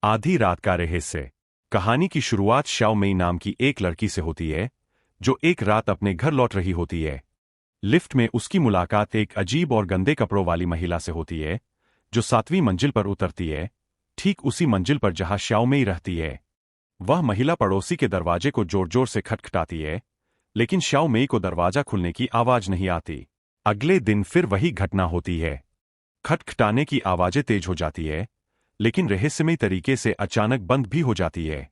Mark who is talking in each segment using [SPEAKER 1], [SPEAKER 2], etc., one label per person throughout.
[SPEAKER 1] आधी रात का रहस्य। कहानी की शुरुआत शाओ मेई नाम की एक लड़की से होती है जो एक रात अपने घर लौट रही होती है। लिफ्ट में उसकी मुलाकात एक अजीब और गंदे कपड़ों वाली महिला से होती है जो 7वीं मंजिल पर उतरती है, ठीक उसी मंजिल पर जहां शाओ मेई रहती है। वह महिला पड़ोसी के दरवाजे को जोर जोर से खटखटाती है, लेकिन शाओ मेई को दरवाजा खुलने की आवाज नहीं आती। अगले दिन फिर वही घटना होती है। खटखटाने की आवाजें तेज हो जाती है, लेकिन रहस्यमयी तरीके से अचानक बंद भी हो जाती है।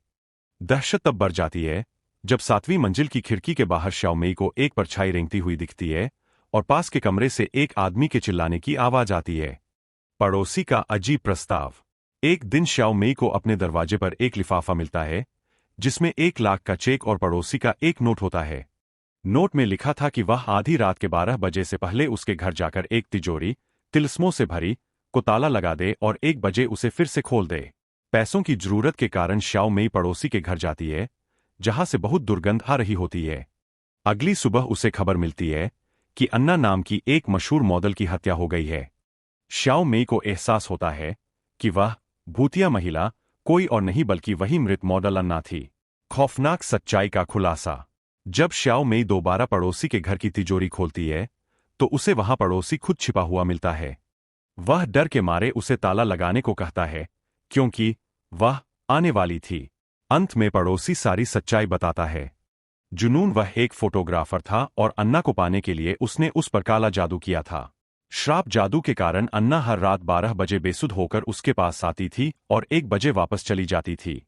[SPEAKER 1] दहशत तब बढ़ जाती है जब 7वीं मंजिल की खिड़की के बाहर शाओ मेई को एक परछाई रेंगती हुई दिखती है और पास के कमरे से एक आदमी के चिल्लाने की आवाज आती है। पड़ोसी का अजीब प्रस्ताव। एक दिन शाओ मेई को अपने दरवाजे पर एक लिफाफा मिलता है जिसमें 1 लाख का चेक और पड़ोसी का एक नोट होता है। नोट में लिखा था कि वह आधी रात के 12 बजे से पहले उसके घर जाकर एक तिजोरी तिलस्मों से भरी को ताला लगा दे और 1 बजे उसे फिर से खोल दे। पैसों की जरूरत के कारण शाओ मेई पड़ोसी के घर जाती है जहां से बहुत दुर्गंध आ रही होती है। अगली सुबह उसे खबर मिलती है कि अन्ना नाम की एक मशहूर मॉडल की हत्या हो गई है। शाओ मेई को एहसास होता है कि वह भूतिया महिला कोई और नहीं बल्कि वही मृत मॉडल अन्ना थी। खौफनाक सच्चाई का खुलासा। जब शाओ मेई दोबारा पड़ोसी के घर की तिजोरी खोलती है तो उसे वहां पड़ोसी खुद छिपा हुआ मिलता है। वह डर के मारे उसे ताला लगाने को कहता है क्योंकि वह आने वाली थी। अंत में पड़ोसी सारी सच्चाई बताता है। जुनून, वह एक फोटोग्राफर था और अन्ना को पाने के लिए उसने उस पर काला जादू किया था। श्राप जादू के कारण अन्ना हर रात 12 बजे बेसुध होकर उसके पास आती थी और 1 बजे वापस चली जाती थी।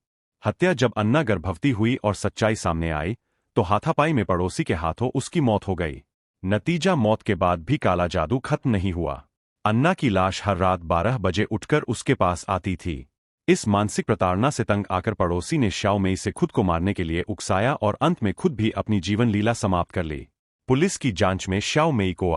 [SPEAKER 1] हत्या। जब अन्ना गर्भवती हुई और सच्चाई सामने आई तो हाथापाई में पड़ोसी के हाथों उसकी मौत हो गई। नतीजा, मौत के बाद भी काला जादू खत्म नहीं हुआ। अन्ना की लाश हर रात 12 बजे उठकर उसके पास आती थी। इस मानसिक प्रताड़ना से तंग आकर पड़ोसी ने शाओ मेई से खुद को मारने के लिए उकसाया और अंत में खुद भी अपनी जीवन लीला समाप्त कर ली। पुलिस की जांच में शाओ मेई को